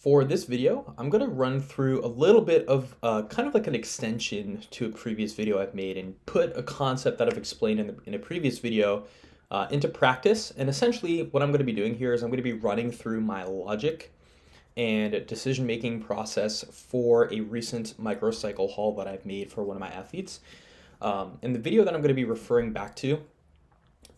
For this video, I'm going to run through a little bit of kind of like an extension to a previous video I've made and put a concept that I've explained in a previous video into practice. And essentially what I'm going to be doing here is I'm going to be running through my logic and decision-making process for a recent microcycle haul that I've made for one of my athletes. And the video that I'm going to be referring back to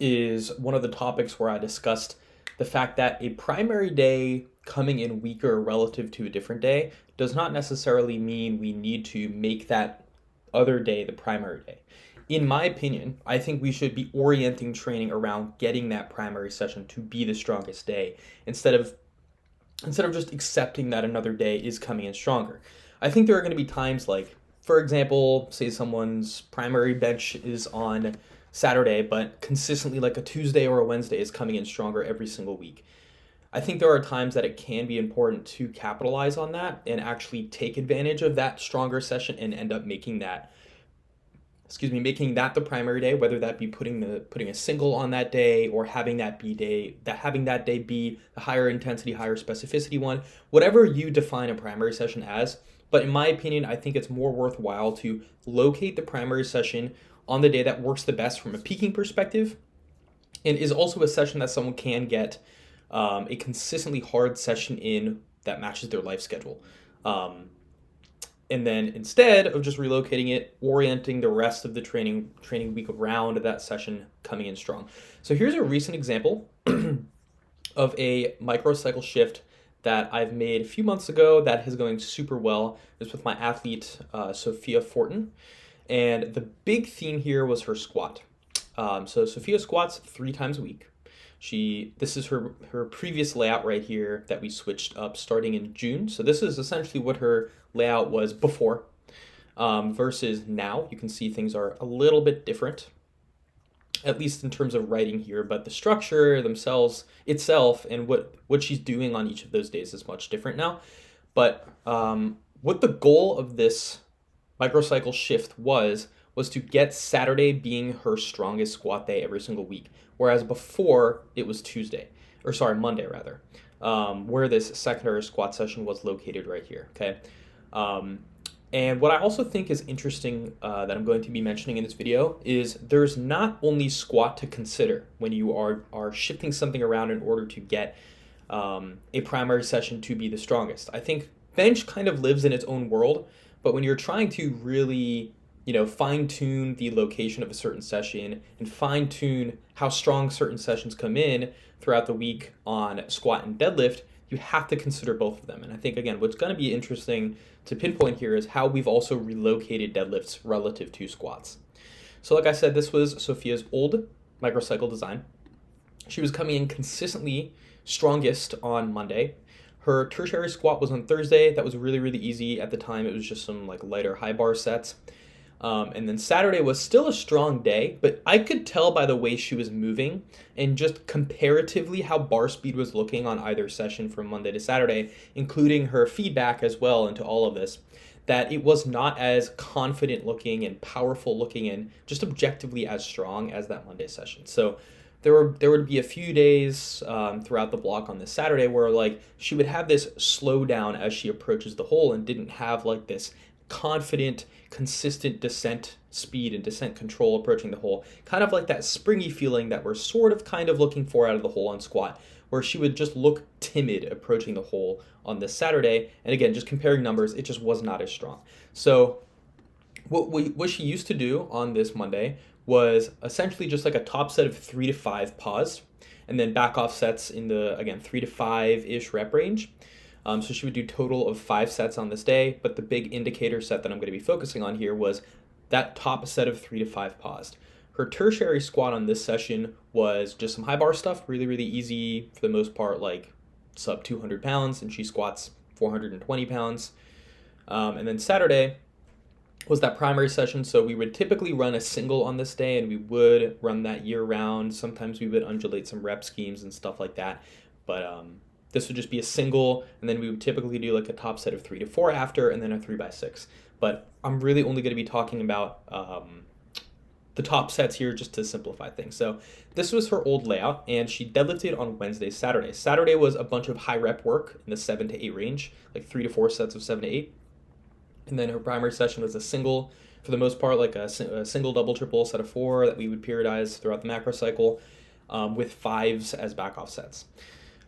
is one of the topics where I discussed the fact that a primary day coming in weaker relative to a different day does not necessarily mean we need to make that other day the primary day. In my opinion, I think we should be orienting training around getting that primary session to be the strongest day instead of just accepting that another day is coming in stronger. I think there are going to be times like, for example, say someone's primary bench is on Saturday, but consistently like a Tuesday or a Wednesday is coming in stronger every single week. I think there are times that it can be important to capitalize on that and actually take advantage of that stronger session and end up making that the primary day, whether that be putting a single on that day or having that day be the higher intensity, higher specificity one, whatever you define a primary session as. But in my opinion, I think it's more worthwhile to locate the primary session on the day that works the best from a peaking perspective and is also a session that someone can get a consistently hard session in that matches their life schedule. And then instead of just relocating it, orienting the rest of the training week around that session coming in strong. So here's a recent example of a microcycle shift that I've made a few months ago that is going super well. It's with my athlete, Sophia Fortin. And the big theme here was her squat. So Sophia squats 3 times a week. This is her previous layout right here that we switched up starting in June. So this is essentially what her layout was before versus now. You can see things are a little bit different, at least in terms of writing here, but the structure itself and what she's doing on each of those days is much different now. But what the goal of this microcycle shift was to get Saturday being her strongest squat day every single week, whereas before it was Monday rather, where this secondary squat session was located right here, okay? And what I also think is interesting that I'm going to be mentioning in this video is there's not only squat to consider when you are shifting something around in order to get a primary session to be the strongest. I think bench kind of lives in its own world, but when you're trying to really fine-tune the location of a certain session and fine-tune how strong certain sessions come in throughout the week on squat and deadlift, you have to consider both of them. And I think, again, what's going to be interesting to pinpoint here is how we've also relocated deadlifts relative to squats. So like I said, this was Sophia's old microcycle design. She was coming in consistently strongest on Monday. Her tertiary squat was on Thursday. That was really, really easy. At the time, it was just some like lighter high bar sets. And then Saturday was still a strong day, but I could tell by the way she was moving and just comparatively how bar speed was looking on either session from Monday to Saturday, including her feedback as well into all of this, that it was not as confident looking and powerful looking and just objectively as strong as that Monday session. So there would be a few days throughout the block on this Saturday where like she would have this slowdown as she approaches the hole and didn't have like this confident, consistent descent speed and descent control approaching the hole, kind of like that springy feeling that we're sort of kind of looking for out of the hole on squat, where she would just look timid approaching the hole on this Saturday. And again, just comparing numbers, it just was not as strong. So what she used to do on this Monday was essentially just like a top set of 3 to 5 paused, and then back off sets in the, again, 3 to 5-ish rep range. So she would do total of 5 sets on this day, but the big indicator set that I'm going to be focusing on here was that top set of 3 to 5 paused. Her tertiary squat on this session was just some high bar stuff, really, really easy for the most part, like sub 200 pounds, and she squats 420 pounds. And then Saturday was that primary session, so we would typically run a single on this day, and we would run that year round. Sometimes we would undulate some rep schemes and stuff like that, but this would just be a single, and then we would typically do like a top set of 3 to 4 after, and then a 3x6. But I'm really only going to be talking about the top sets here just to simplify things. So this was her old layout, and she deadlifted on Wednesday, Saturday. Saturday was a bunch of high rep work in the 7 to 8 range, like 3 to 4 sets of 7 to 8. And then her primary session was a single, for the most part, like a single, double, triple set of 4 that we would periodize throughout the Microcycle, with 5s as back off sets.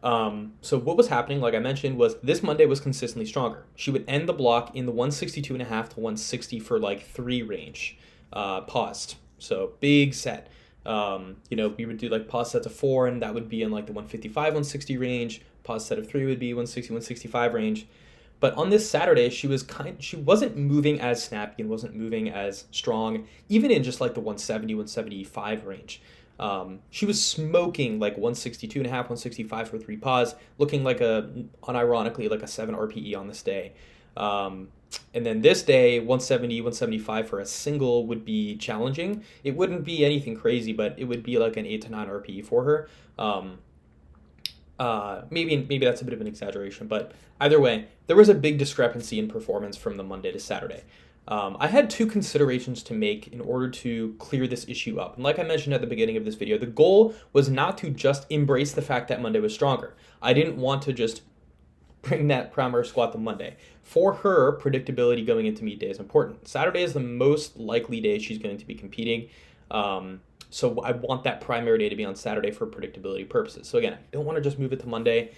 So what was happening, like I mentioned, was this Monday was consistently stronger. She would end the block in the 162.5 to 160 for like 3 range, paused. So big set. We would do like pause sets of 4, and that would be in like the 155, 160 range. Pause set of 3 would be 160, 165 range. But on this Saturday, she wasn't moving as snappy and wasn't moving as strong, even in just like the 170, 175 range. She was smoking like 162.5, 165 for 3 pause, looking like unironically like a 7 RPE on this day. And then this day, 170, 175 for a single would be challenging. It wouldn't be anything crazy, but it would be like an 8 to 9 RPE for her. Maybe that's a bit of an exaggeration, but either way, there was a big discrepancy in performance from the Monday to Saturday. I had 2 considerations to make in order to clear this issue up. And like I mentioned at the beginning of this video, the goal was not to just embrace the fact that Monday was stronger. I didn't want to just bring that primary squat to Monday. For her, predictability going into meet day is important. Saturday is the most likely day she's going to be competing. So I want that primary day to be on Saturday for predictability purposes. So again, I don't want to just move it to Monday.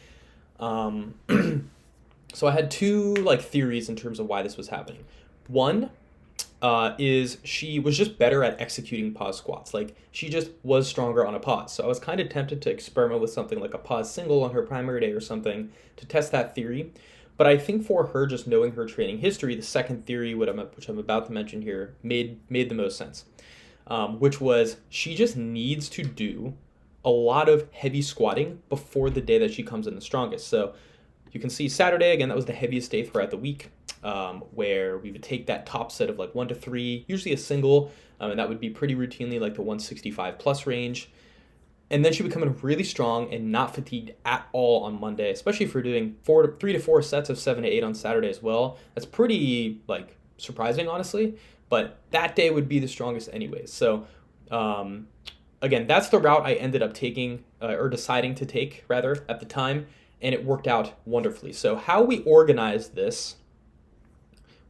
So I had 2 like theories in terms of why this was happening. One is she was just better at executing pause squats. Like she just was stronger on a pause. So I was kind of tempted to experiment with something like a pause single on her primary day or something to test that theory. But I think for her, just knowing her training history, the second theory, which I'm about to mention here, made the most sense. Which was she just needs to do a lot of heavy squatting before the day that she comes in the strongest. So you can see Saturday, again, that was the heaviest day throughout the week, where we would take that top set of like 1 to 3, usually a single, and that would be pretty routinely like the 165 plus range. And then she would come in really strong and not fatigued at all on Monday, especially if you're doing 3 to 4 sets of 7 to 8 on Saturday as well. That's pretty like surprising, honestly, but that day would be the strongest anyways. So again, that's the route I ended up taking, or deciding to take rather at the time, and it worked out wonderfully. So how we organized this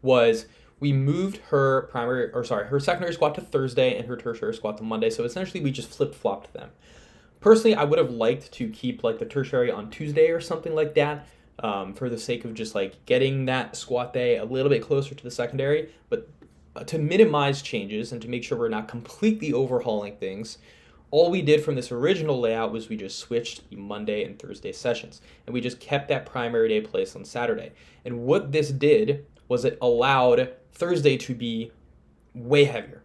was we moved her secondary squat to Thursday and her tertiary squat to Monday. So essentially we just flip-flopped them. Personally, I would have liked to keep like the tertiary on Tuesday or something like that, for the sake of just like getting that squat day a little bit closer to the secondary. But to minimize changes and to make sure we're not completely overhauling things, all we did from this original layout was we just switched the Monday and Thursday sessions, and we just kept that primary day place on Saturday. And what this did was it allowed Thursday to be way heavier,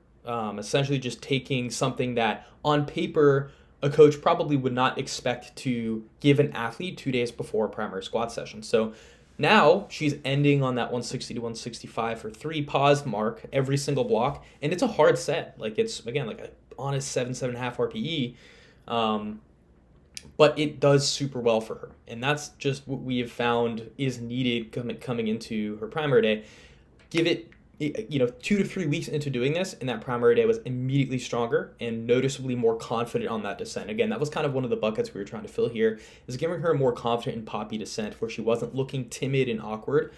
essentially just taking something that on paper a coach probably would not expect to give an athlete 2 days before a primary squat session. So now she's ending on that 160 to 165 for 3 pause mark every single block, and it's a hard set. Like it's, again, like a honest 7.5 RPE, but it does super well for her, and that's just what we have found is needed coming into her primary day. Give it 2 to 3 weeks into doing this, and that primary day was immediately stronger and noticeably more confident on that descent. Again, that was kind of one of the buckets we were trying to fill here, is giving her a more confident and poppy descent where she wasn't looking timid and awkward.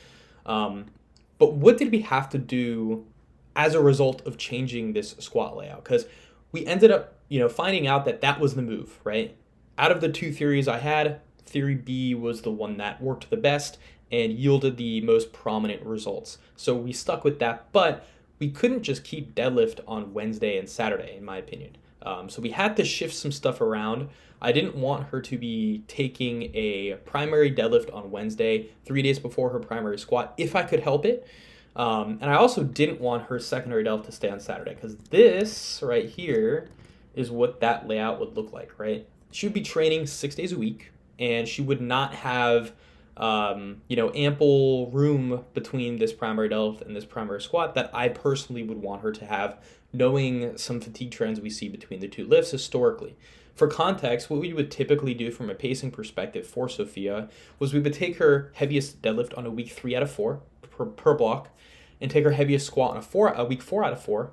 But what did we have to do as a result of changing this squat layout? Because we ended up, finding out that was the move, right? Out of the 2 theories I had, theory B was the one that worked the best and yielded the most prominent results. So we stuck with that, but we couldn't just keep deadlift on Wednesday and Saturday, in my opinion. So we had to shift some stuff around. I didn't want her to be taking a primary deadlift on Wednesday, 3 days before her primary squat, if I could help it. And I also didn't want her secondary deadlift to stay on Saturday, because this right here is what that layout would look like, right? She would be training 6 days a week, and she would not have ample room between this primary deadlift and this primary squat that I personally would want her to have, knowing some fatigue trends we see between the 2 lifts historically. For context, what we would typically do from a pacing perspective for Sophia was we would take her heaviest deadlift on a week 3 out of 4 per block, and take her heaviest squat on a week 4 out of 4,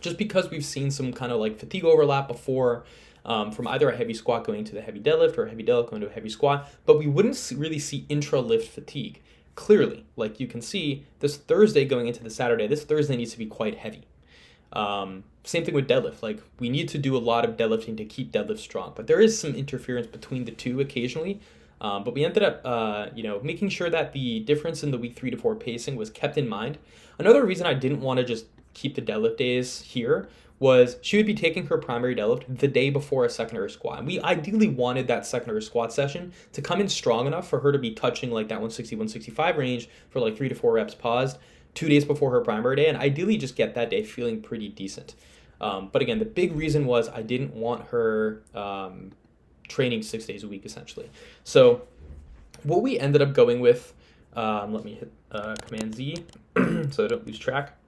just because we've seen some kind of like fatigue overlap before, from either a heavy squat going to the heavy deadlift or a heavy deadlift going to a heavy squat, but we wouldn't really see intra-lift fatigue. Clearly, like you can see, this Thursday going into the Saturday, this Thursday needs to be quite heavy. Same thing with deadlift. Like, we need to do a lot of deadlifting to keep deadlift strong, but there is some interference between the two occasionally. But we ended up, making sure that the difference in the week 3 to 4 pacing was kept in mind. Another reason I didn't want to just keep the deadlift days here was she would be taking her primary deadlift the day before a secondary squat. And we ideally wanted that secondary squat session to come in strong enough for her to be touching like that 160, 165 range for like 3 to 4 reps paused 2 days before her primary day, and ideally just get that day feeling pretty decent. But again, the big reason was I didn't want her training 6 days a week, essentially. So what we ended up going with, let me hit Command Z so I don't lose track.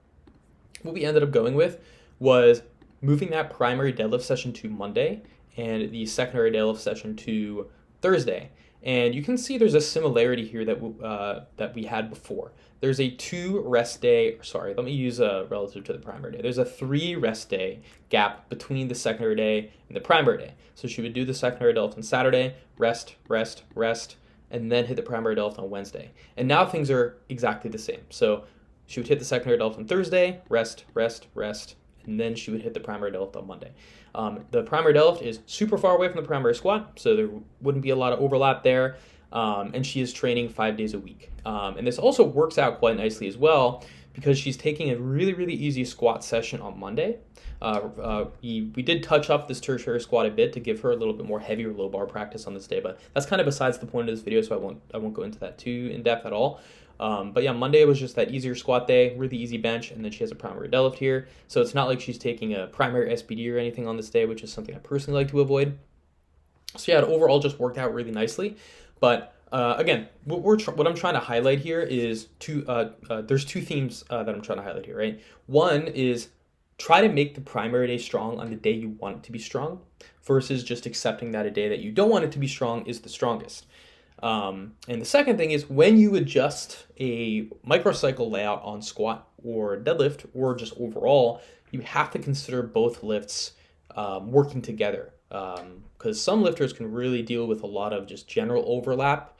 What we ended up going with was moving that primary deadlift session to Monday and the secondary deadlift session to Thursday. And you can see there's a similarity here that we had before. There's a 2 rest day, sorry, let me use relative to the primary day. There's a 3 rest day gap between the secondary day and the primary day. So she would do the secondary deadlift on Saturday, rest, rest, rest, and then hit the primary deadlift on Wednesday. And now things are exactly the same. So she would hit the secondary deadlift on Thursday, rest, rest, rest, and then she would hit the primary deadlift on Monday. The primary deadlift is super far away from the primary squat, so there wouldn't be a lot of overlap there. And she is training 5 days a week. And this also works out quite nicely as well because she's taking a really, really easy squat session on Monday. We did touch up this tertiary squat a bit to give her a little bit more heavier low bar practice on this day, but that's kind of besides the point of this video, so I won't go into that too in depth at all. But yeah, Monday was just that easier squat day, really easy bench, and then she has a primary deadlift here. So it's not like she's taking a primary SBD or anything on this day, which is something I personally like to avoid. So yeah, it overall just worked out really nicely. But again, what I'm trying to highlight here is there's 2 themes that I'm trying to highlight here, right? One is try to make the primary day strong on the day you want it to be strong versus just accepting that a day that you don't want it to be strong is the strongest. And the second thing is when you adjust a microcycle layout on squat or deadlift or just overall, you have to consider both lifts working together. Because some lifters can really deal with a lot of just general overlap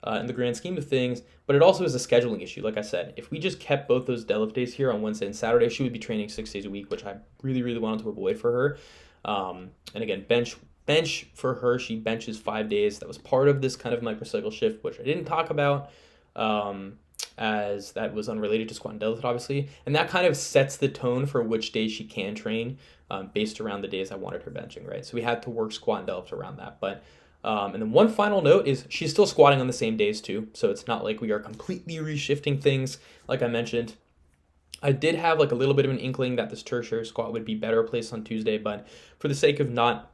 in the grand scheme of things, but it also is a scheduling issue. Like I said, if we just kept both those deadlift days here on Wednesday and Saturday, she would be training 6 days a week, which I really, really wanted to avoid for her. And again, bench for her, she benches 5 days. That was part of this kind of microcycle shift, which I didn't talk about, as that was unrelated to squat and deadlift, obviously. And that kind of sets the tone for which days she can train based around the days I wanted her benching, right? So we had to work squat and deadlift around that. But and then one final note is she's still squatting on the same days too. So it's not like we are completely reshifting things, like I mentioned. I did have like a little bit of an inkling that this tertiary squat would be better placed on Tuesday, but for the sake of not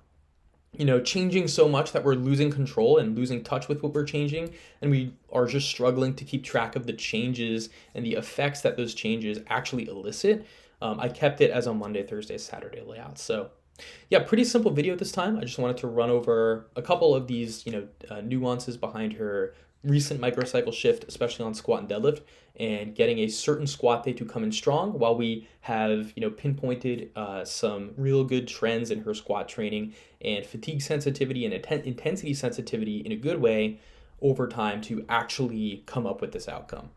changing so much that we're losing control and losing touch with what we're changing, and we are just struggling to keep track of the changes and the effects that those changes actually elicit, I kept it as a Monday, Thursday, Saturday layout. So yeah, pretty simple video this time. I just wanted to run over a couple of these, nuances behind her recent microcycle shift, especially on squat and deadlift, and getting a certain squat day to come in strong while we have, pinpointed some real good trends in her squat training and fatigue sensitivity and intensity sensitivity in a good way over time to actually come up with this outcome.